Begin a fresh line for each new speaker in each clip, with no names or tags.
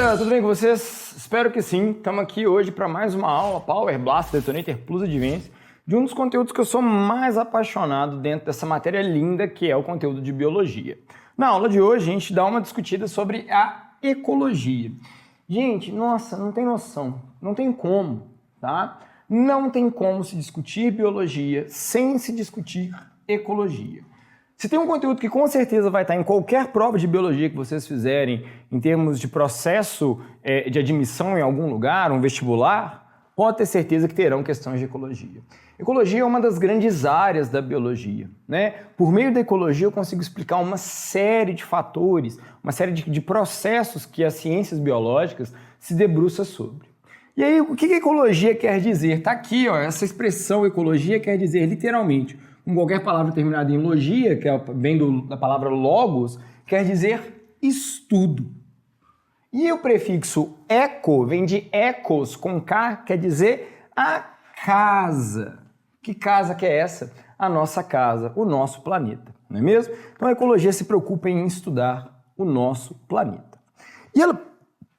galera, tudo bem com vocês? Espero que sim. Estamos aqui hoje para mais uma aula Power Blaster Detonator Plus Advanced de um dos conteúdos que eu sou mais apaixonado dentro dessa matéria linda que é o conteúdo de biologia. Na aula de hoje a gente dá uma discutida sobre a ecologia. Gente, nossa, não tem noção, não tem como, tá? Não tem como se discutir biologia sem se discutir ecologia. Se tem um conteúdo que com certeza vai estar em qualquer prova de biologia que vocês fizerem, em termos de processo de admissão em algum lugar, um vestibular, pode ter certeza que terão questões de ecologia. Ecologia é uma das grandes áreas da biologia, né? Por meio da ecologia eu consigo explicar uma série de fatores, uma série de processos que as ciências biológicas se debruçam sobre. E aí, o que a ecologia quer dizer? Está aqui, ó, essa expressão ecologia quer dizer literalmente, com qualquer palavra terminada em logia, que vem da palavra logos, quer dizer estudo. E o prefixo eco vem de ecos, com K, quer dizer a casa. Que casa que é essa? A nossa casa, o nosso planeta, não é mesmo? Então a ecologia se preocupa em estudar o nosso planeta. E ela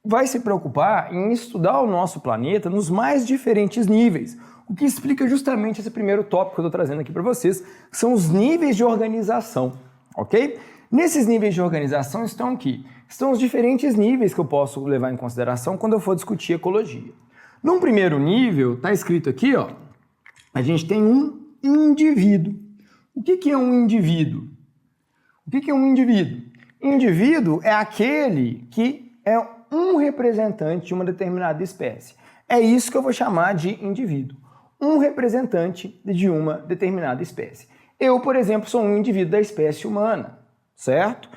vai se preocupar em estudar o nosso planeta nos mais diferentes níveis, o que explica justamente esse primeiro tópico que eu estou trazendo aqui para vocês, que são os níveis de organização, ok? Nesses níveis de organização estão aqui, estão os diferentes níveis que eu posso levar em consideração quando eu for discutir ecologia. Num primeiro nível, está escrito aqui, ó, a gente tem um indivíduo. O que é um indivíduo? O que é um indivíduo? Indivíduo é aquele que é um representante de uma determinada espécie. É isso que eu vou chamar de indivíduo. Um representante de uma determinada espécie. Eu, por exemplo, sou um indivíduo da espécie humana, certo?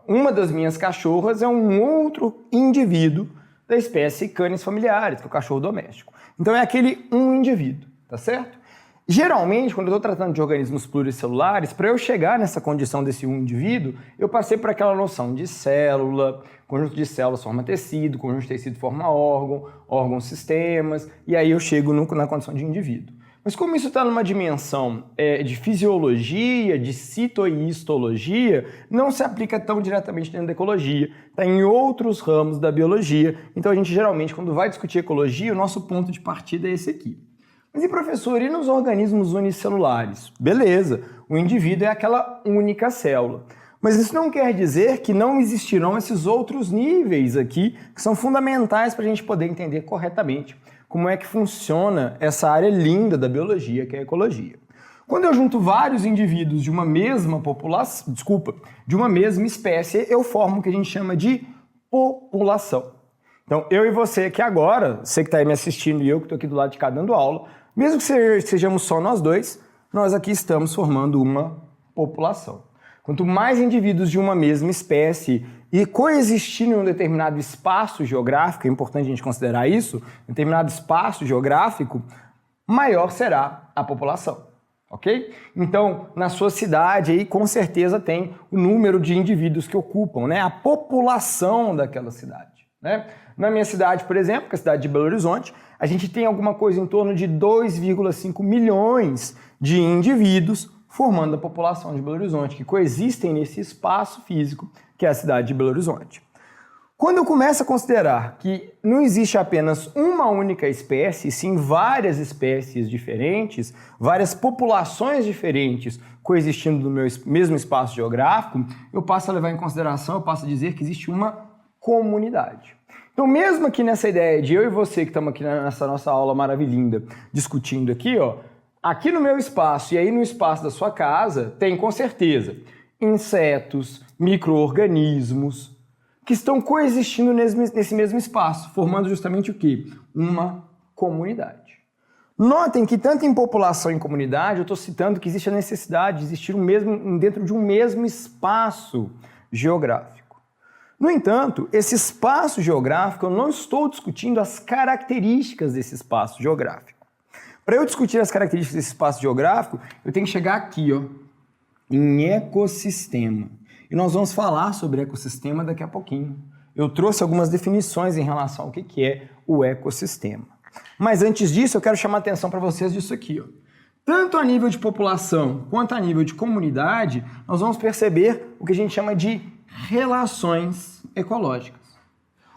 Uma das minhas cachorras é um outro indivíduo da espécie Canis familiaris, que é o cachorro doméstico. Então é aquele um indivíduo, tá certo? Geralmente, quando eu estou tratando de organismos pluricelulares, para eu chegar nessa condição desse um indivíduo, eu passei por aquela noção de célula, conjunto de células forma tecido, conjunto de tecido forma órgão, órgãos-sistemas, e aí eu chego na condição de indivíduo. Mas como isso está numa dimensão de fisiologia, de cito e histologia, não se aplica tão diretamente dentro da ecologia, está em outros ramos da biologia, então a gente geralmente, quando vai discutir ecologia, o nosso ponto de partida é esse aqui. Mas e professor, e nos organismos unicelulares? Beleza, o indivíduo é aquela única célula. Mas isso não quer dizer que não existirão esses outros níveis aqui, que são fundamentais para a gente poder entender corretamente como é que funciona essa área linda da biologia, que é a ecologia. Quando eu junto vários indivíduos de uma mesma população, de uma mesma espécie, eu formo o que a gente chama de população. Então, eu e você aqui agora, você que está aí me assistindo e eu que estou aqui do lado de cá dando aula, mesmo que sejamos só nós dois, nós aqui estamos formando uma população. Quanto mais indivíduos de uma mesma espécie e coexistindo em um determinado espaço geográfico, é importante a gente considerar isso, um determinado espaço geográfico, maior será a população, ok? Então, na sua cidade aí, com certeza tem o número de indivíduos que ocupam, né? A população daquela cidade, né? Na minha cidade, por exemplo, que é a cidade de Belo Horizonte, a gente tem alguma coisa em torno de 2,5 milhões de indivíduos formando a população de Belo Horizonte, que coexistem nesse espaço físico que é a cidade de Belo Horizonte. Quando eu começo a considerar que não existe apenas uma única espécie, e sim várias espécies diferentes, várias populações diferentes coexistindo no meu mesmo espaço geográfico, eu passo a levar em consideração, eu passo a dizer que existe uma comunidade. Então, mesmo aqui nessa ideia de eu e você que estamos aqui nessa nossa aula maravilhinda discutindo aqui, ó, aqui no meu espaço e aí no espaço da sua casa, tem com certeza insetos, micro-organismos que estão coexistindo nesse mesmo espaço, formando justamente o quê? Uma comunidade. Notem que tanto em população e em comunidade, eu estou citando que existe a necessidade de existir dentro de um mesmo espaço geográfico. No entanto, esse espaço geográfico, eu não estou discutindo as características desse espaço geográfico. Para eu discutir as características desse espaço geográfico, eu tenho que chegar aqui, ó, em ecossistema. E nós vamos falar sobre ecossistema daqui a pouquinho. Eu trouxe algumas definições em relação ao que é o ecossistema. Mas antes disso, eu quero chamar a atenção para vocês disso aqui, ó. Tanto a nível de população quanto a nível de comunidade, nós vamos perceber o que a gente chama de relações ecológicas.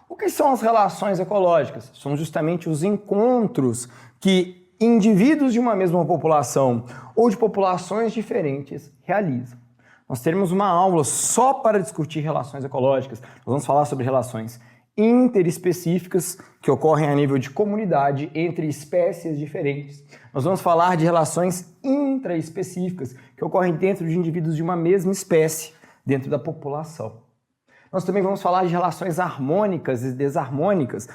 O que são as relações ecológicas? São justamente os encontros que indivíduos de uma mesma população ou de populações diferentes realizam. Nós teremos uma aula só para discutir relações ecológicas. Nós vamos falar sobre relações interespecíficas que ocorrem a nível de comunidade entre espécies diferentes. Nós vamos falar de relações intraespecíficas que ocorrem dentro de indivíduos de uma mesma espécie, dentro da população. Nós também vamos falar de relações harmônicas e desarmônicas,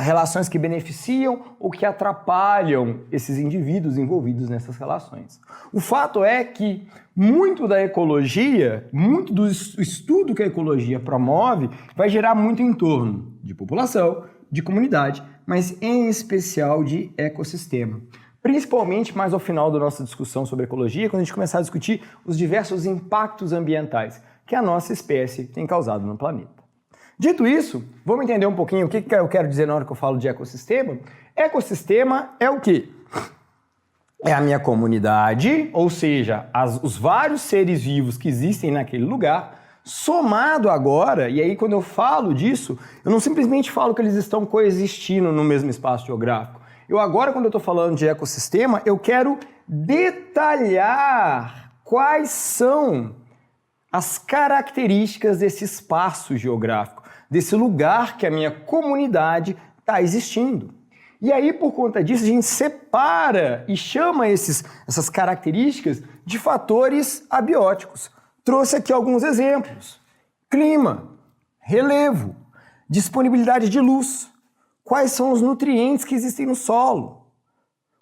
relações que beneficiam ou que atrapalham esses indivíduos envolvidos nessas relações. O fato é que muito da ecologia, muito do estudo que a ecologia promove, vai gerar muito em torno de população, de comunidade, mas em especial de ecossistema. Principalmente mais ao final da nossa discussão sobre ecologia, quando a gente começar a discutir os diversos impactos ambientais que a nossa espécie tem causado no planeta. Dito isso, vamos entender um pouquinho o que eu quero dizer na hora que eu falo de ecossistema? Ecossistema é o quê? É a minha comunidade, ou seja, os vários seres vivos que existem naquele lugar, somado agora, e aí quando eu falo disso, eu não simplesmente falo que eles estão coexistindo no mesmo espaço geográfico. Eu agora, quando eu estou falando de ecossistema, eu quero detalhar quais são as características desse espaço geográfico, desse lugar que a minha comunidade está existindo. E aí, por conta disso, a gente separa e chama essas características de fatores abióticos. Trouxe aqui alguns exemplos. Clima, relevo, disponibilidade de luz, quais são os nutrientes que existem no solo,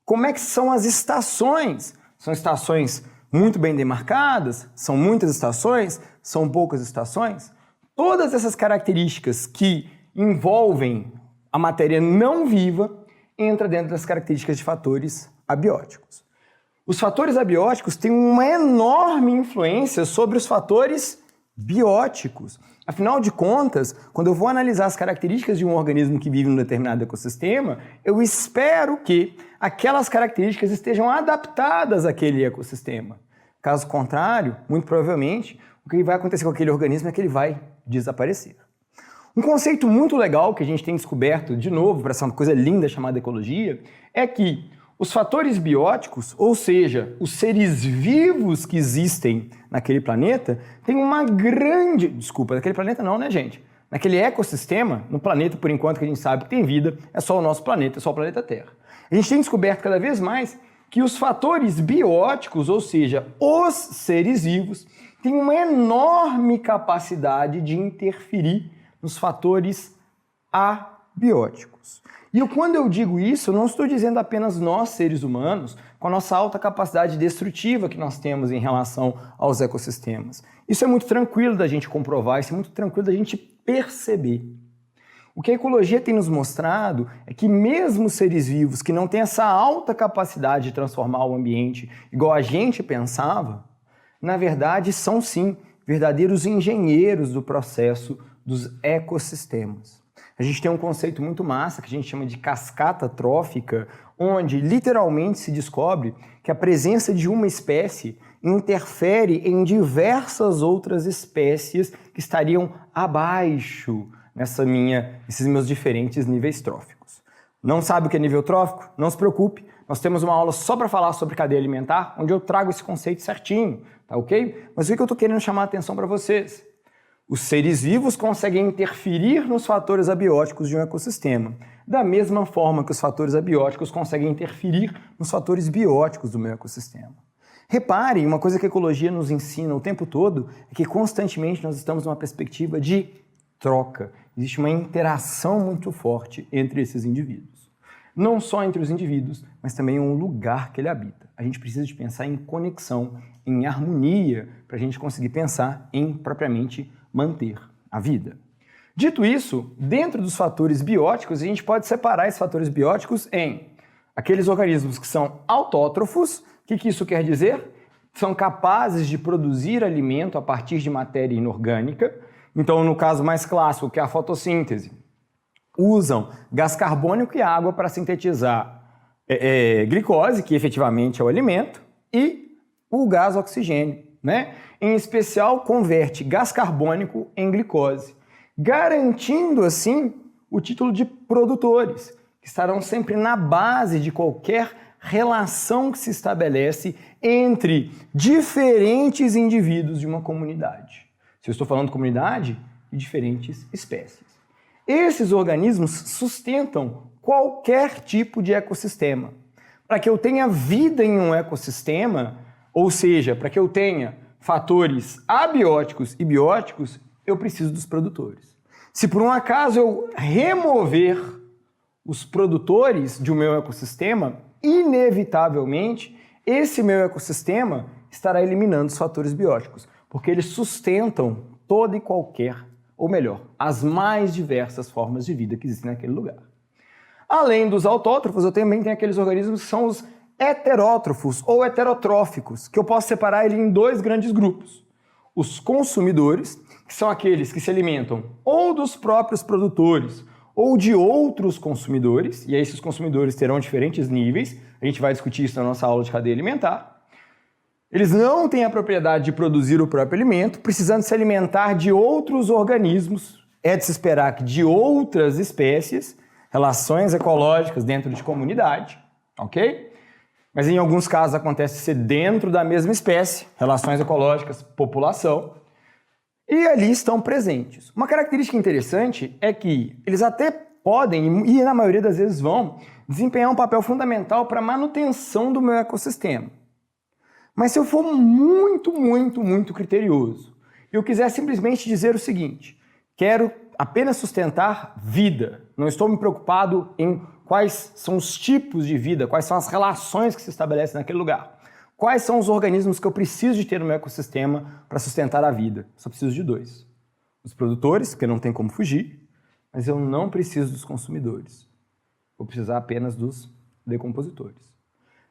como é que são as estações, são estações muito bem demarcadas, são muitas estações, são poucas estações. Todas essas características que envolvem a matéria não viva entram dentro das características de fatores abióticos. Os fatores abióticos têm uma enorme influência sobre os fatores bióticos. Afinal de contas, quando eu vou analisar as características de um organismo que vive em um determinado ecossistema, eu espero que aquelas características estejam adaptadas àquele ecossistema. Caso contrário, muito provavelmente, o que vai acontecer com aquele organismo é que ele vai desaparecer. Um conceito muito legal que a gente tem descoberto, de novo, para essa coisa linda chamada ecologia, é que os fatores bióticos, ou seja, os seres vivos que existem naquele planeta, têm uma grande... Desculpa, naquele planeta não, né, gente? Naquele ecossistema, no planeta, por enquanto que a gente sabe que tem vida, é só o nosso planeta, é só o planeta Terra. A gente tem descoberto cada vez mais que os fatores bióticos, ou seja, os seres vivos, têm uma enorme capacidade de interferir nos fatores abióticos. E quando eu digo isso, eu não estou dizendo apenas nós, seres humanos, com a nossa alta capacidade destrutiva que nós temos em relação aos ecossistemas. Isso é muito tranquilo da gente comprovar, isso é muito tranquilo da gente perceber. O que a ecologia tem nos mostrado é que mesmo seres vivos que não têm essa alta capacidade de transformar o ambiente igual a gente pensava, na verdade são sim verdadeiros engenheiros do processo dos ecossistemas. A gente tem um conceito muito massa que a gente chama de cascata trófica, onde literalmente se descobre que a presença de uma espécie interfere em diversas outras espécies que estariam abaixo nesses meus diferentes níveis tróficos. Não sabe o que é nível trófico? Não se preocupe, nós temos uma aula só para falar sobre cadeia alimentar, onde eu trago esse conceito certinho, tá ok? Mas o que eu estou querendo chamar a atenção para vocês? Os seres vivos conseguem interferir nos fatores abióticos de um ecossistema, da mesma forma que os fatores abióticos conseguem interferir nos fatores bióticos do meu ecossistema. Reparem, uma coisa que a ecologia nos ensina o tempo todo é que constantemente nós estamos numa perspectiva de troca. Existe uma interação muito forte entre esses indivíduos. Não só entre os indivíduos, mas também um lugar que ele habita. A gente precisa de pensar em conexão, em harmonia, para a gente conseguir pensar em propriamente manter a vida. Dito isso, dentro dos fatores bióticos, a gente pode separar esses fatores bióticos em aqueles organismos que são autótrofos. O que isso quer dizer? São capazes de produzir alimento a partir de matéria inorgânica. Então, no caso mais clássico, que é a fotossíntese, usam gás carbônico e água para sintetizar glicose, que efetivamente é o alimento, e o gás oxigênio, né? Em especial, converte gás carbônico em glicose, garantindo, assim, o título de produtores, que estarão sempre na base de qualquer relação que se estabelece entre diferentes indivíduos de uma comunidade. Se eu estou falando de comunidade, de diferentes espécies. Esses organismos sustentam qualquer tipo de ecossistema. Para que eu tenha vida em um ecossistema, ou seja, para que eu tenha fatores abióticos e bióticos, eu preciso dos produtores. Se por um acaso eu remover os produtores de um meu ecossistema, inevitavelmente esse meu ecossistema estará eliminando os fatores bióticos, porque eles sustentam toda e qualquer, ou melhor, as mais diversas formas de vida que existem naquele lugar. Além dos autótrofos, eu também tenho aqueles organismos que são os heterótrofos ou heterotróficos, que eu posso separar ele em dois grandes grupos. Os consumidores, que são aqueles que se alimentam ou dos próprios produtores ou de outros consumidores, e aí esses consumidores terão diferentes níveis, a gente vai discutir isso na nossa aula de cadeia alimentar. Eles não têm a propriedade de produzir o próprio alimento, precisando se alimentar de outros organismos, é de se esperar que de outras espécies, relações ecológicas dentro de comunidade, ok? Mas em alguns casos acontece ser dentro da mesma espécie, relações ecológicas, população, e ali estão presentes. Uma característica interessante é que eles até podem, e na maioria das vezes vão, desempenhar um papel fundamental para a manutenção do meu ecossistema. Mas se eu for muito criterioso, e eu quiser simplesmente dizer o seguinte, quero apenas sustentar vida, não estou me preocupado em quais são os tipos de vida, quais são as relações que se estabelecem naquele lugar, quais são os organismos que eu preciso de ter no meu ecossistema para sustentar a vida. Só preciso de dois. Os produtores, porque não tem como fugir, mas eu não preciso dos consumidores. Vou precisar apenas dos decompositores.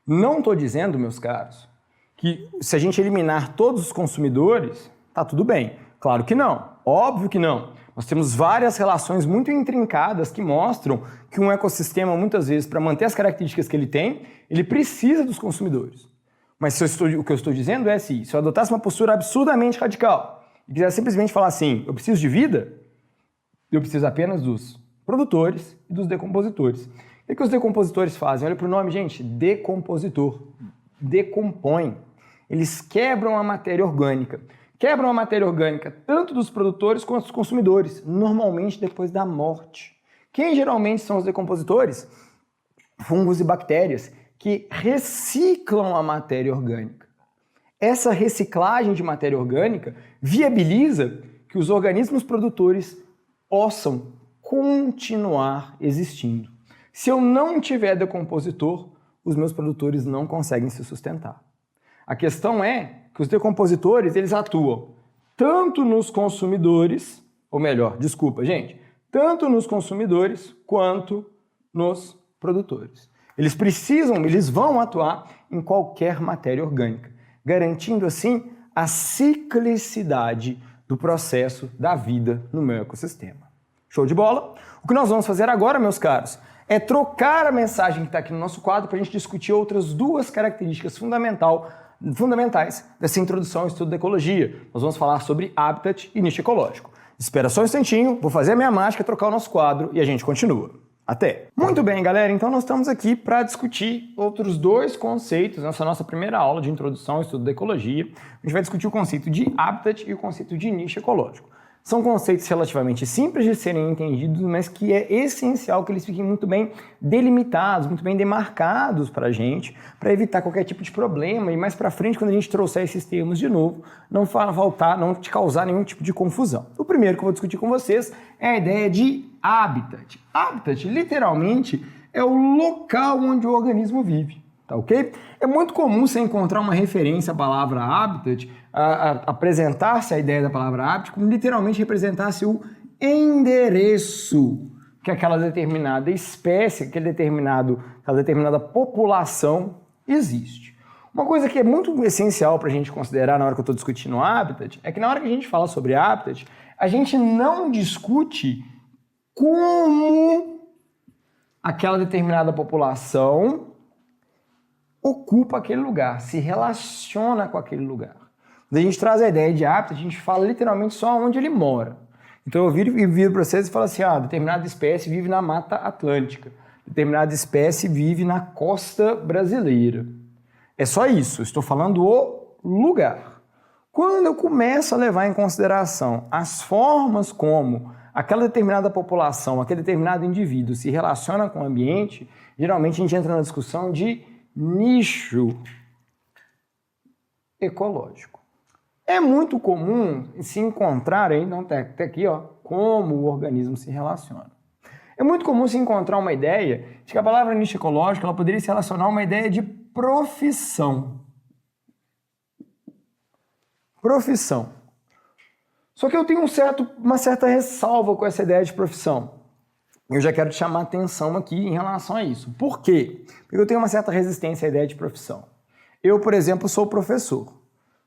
Não estou dizendo, meus caros, que se a gente eliminar todos os consumidores, tá tudo bem. Claro que não, óbvio que não. Nós temos várias relações muito intrincadas que mostram que um ecossistema, muitas vezes, para manter as características que ele tem, ele precisa dos consumidores. Mas o que eu estou dizendo é se eu adotasse uma postura absurdamente radical e quisesse simplesmente falar assim, eu preciso de vida, eu preciso apenas dos produtores e dos decompositores. O que os decompositores fazem? Olha para o nome, gente, decompositor. Decompõem. Eles quebram a matéria orgânica. Quebram a matéria orgânica tanto dos produtores quanto dos consumidores, normalmente depois da morte. Quem geralmente são os decompositores? Fungos e bactérias que reciclam a matéria orgânica. Essa reciclagem de matéria orgânica viabiliza que os organismos produtores possam continuar existindo. Se eu não tiver decompositor, os meus produtores não conseguem se sustentar. A questão é que os decompositores, eles atuam tanto nos consumidores, ou melhor, desculpa, gente, tanto nos consumidores quanto nos produtores. Eles vão atuar em qualquer matéria orgânica, garantindo assim a ciclicidade do processo da vida no meu ecossistema. Show de bola? O que nós vamos fazer agora, meus caros, é trocar a mensagem que está aqui no nosso quadro para a gente discutir outras duas características fundamentais dessa introdução ao estudo da ecologia. Nós vamos falar sobre habitat e nicho ecológico. Espera só um instantinho, vou fazer a minha mágica, trocar o nosso quadro e a gente continua. Até! Muito bem, galera, então nós estamos aqui para discutir outros dois conceitos nessa nossa primeira aula de introdução ao estudo da ecologia. A gente vai discutir o conceito de habitat e o conceito de nicho ecológico. São conceitos relativamente simples de serem entendidos, mas que é essencial que eles fiquem muito bem delimitados, muito bem demarcados para a gente, para evitar qualquer tipo de problema e mais para frente, quando a gente trouxer esses termos de novo, não te causar nenhum tipo de confusão. O primeiro que eu vou discutir com vocês é a ideia de habitat. Habitat, literalmente, é o local onde o organismo vive. Tá ok? É muito comum você encontrar uma referência à palavra habitat, apresentar-se a ideia da palavra habitat como literalmente representasse o endereço que aquela determinada espécie, aquela determinada população existe. Uma coisa que é muito essencial para a gente considerar na hora que eu estou discutindo habitat é que na hora que a gente fala sobre habitat, a gente não discute como aquela determinada população ocupa aquele lugar, se relaciona com aquele lugar. Quando a gente traz a ideia de habitat, a gente fala literalmente só onde ele mora. Então eu viro para vocês e falo assim, determinada espécie vive na Mata Atlântica, determinada espécie vive na costa brasileira. É só isso, eu estou falando o lugar. Quando eu começo a levar em consideração as formas como aquela determinada população, aquele determinado indivíduo se relaciona com o ambiente, geralmente a gente entra na discussão de nicho ecológico. É muito comum se encontrar, então tá aqui, como o organismo se relaciona. É muito comum se encontrar uma ideia de que a palavra nicho ecológico ela poderia se relacionar a uma ideia de profissão. Profissão. Só que eu tenho uma certa ressalva com essa ideia de profissão. Eu já quero te chamar a atenção aqui em relação a isso. Por quê? Porque eu tenho uma certa resistência à ideia de profissão. Eu, por exemplo, sou professor.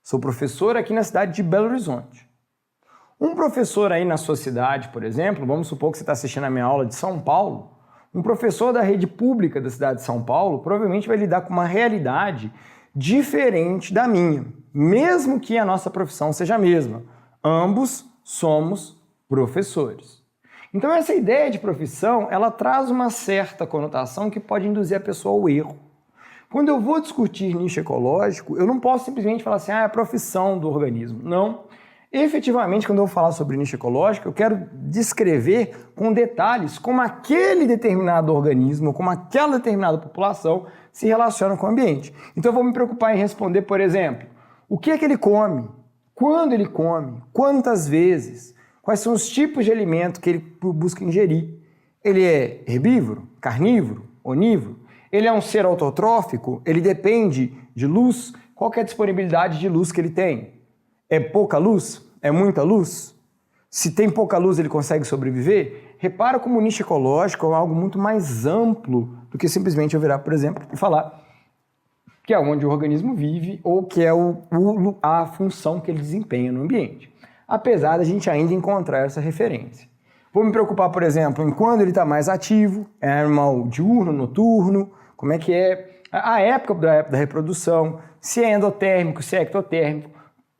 Sou professor aqui na cidade de Belo Horizonte. Um professor aí na sua cidade, por exemplo, vamos supor que você está assistindo a minha aula de São Paulo, um professor da rede pública da cidade de São Paulo provavelmente vai lidar com uma realidade diferente da minha, mesmo que a nossa profissão seja a mesma. Ambos somos professores. Então essa ideia de profissão, ela traz uma certa conotação que pode induzir a pessoa ao erro. Quando eu vou discutir nicho ecológico, eu não posso simplesmente falar assim, é a profissão do organismo. Não. Efetivamente, quando eu vou falar sobre nicho ecológico, eu quero descrever com detalhes como aquele determinado organismo, como aquela determinada população se relaciona com o ambiente. Então eu vou me preocupar em responder, por exemplo, o que é que ele come, quando ele come, quantas vezes, quais são os tipos de alimento que ele busca ingerir. Ele é herbívoro, carnívoro, onívoro? Ele é um ser autotrófico? Ele depende de luz? Qual que é a disponibilidade de luz que ele tem? É pouca luz? É muita luz? Se tem pouca luz, ele consegue sobreviver? Repara como o nicho ecológico é algo muito mais amplo do que simplesmente eu virar, por exemplo, e falar que é onde o organismo vive ou que é a função que ele desempenha no ambiente. Apesar da gente ainda encontrar essa referência. Vou me preocupar, por exemplo, em quando ele está mais ativo, é animal diurno, noturno, como é que é a época da reprodução, se é endotérmico, se é ectotérmico.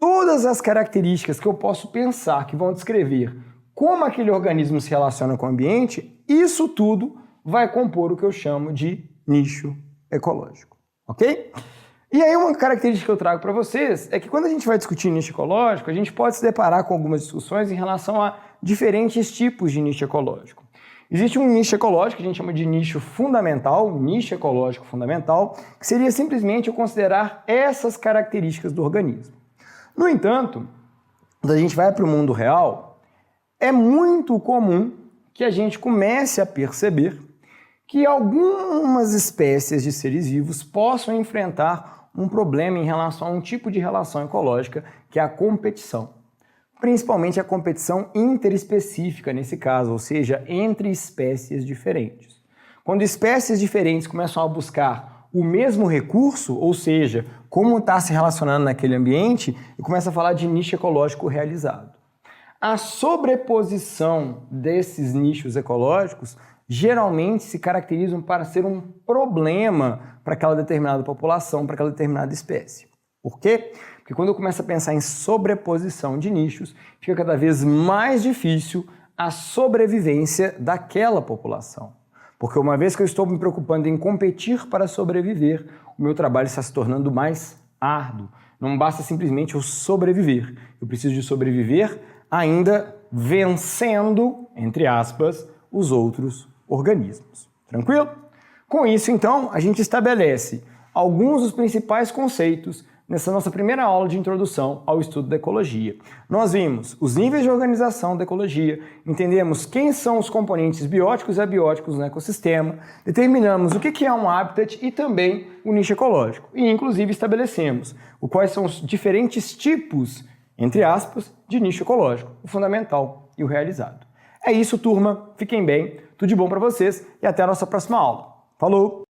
Todas as características que eu posso pensar que vão descrever como aquele organismo se relaciona com o ambiente, isso tudo vai compor o que eu chamo de nicho ecológico, ok? E aí uma característica que eu trago para vocês é que quando a gente vai discutir nicho ecológico, a gente pode se deparar com algumas discussões em relação a diferentes tipos de nicho ecológico. Existe um nicho ecológico que a gente chama de nicho fundamental, nicho ecológico fundamental, que seria simplesmente eu considerar essas características do organismo. No entanto, quando a gente vai para o mundo real, é muito comum que a gente comece a perceber que algumas espécies de seres vivos possam enfrentar um problema em relação a um tipo de relação ecológica, que é a competição. Principalmente a competição interespecífica nesse caso, ou seja, entre espécies diferentes. Quando espécies diferentes começam a buscar o mesmo recurso, ou seja, como está se relacionando naquele ambiente, e começa a falar de nicho ecológico realizado. A sobreposição desses nichos ecológicos geralmente se caracterizam para ser um problema para aquela determinada população, para aquela determinada espécie. Por quê? Porque quando eu começo a pensar em sobreposição de nichos, fica cada vez mais difícil a sobrevivência daquela população. Porque uma vez que eu estou me preocupando em competir para sobreviver, o meu trabalho está se tornando mais árduo. Não basta simplesmente eu sobreviver. Eu preciso de sobreviver ainda vencendo, entre aspas, os outros organismos. Tranquilo? Com isso, então, a gente estabelece alguns dos principais conceitos nessa nossa primeira aula de introdução ao estudo da ecologia. Nós vimos os níveis de organização da ecologia, entendemos quem são os componentes bióticos e abióticos no ecossistema, determinamos o que é um habitat e também o nicho ecológico. E, inclusive, estabelecemos quais são os diferentes tipos, entre aspas, de nicho ecológico, o fundamental e o realizado. É isso, turma. Fiquem bem, tudo de bom para vocês e até a nossa próxima aula. Falou!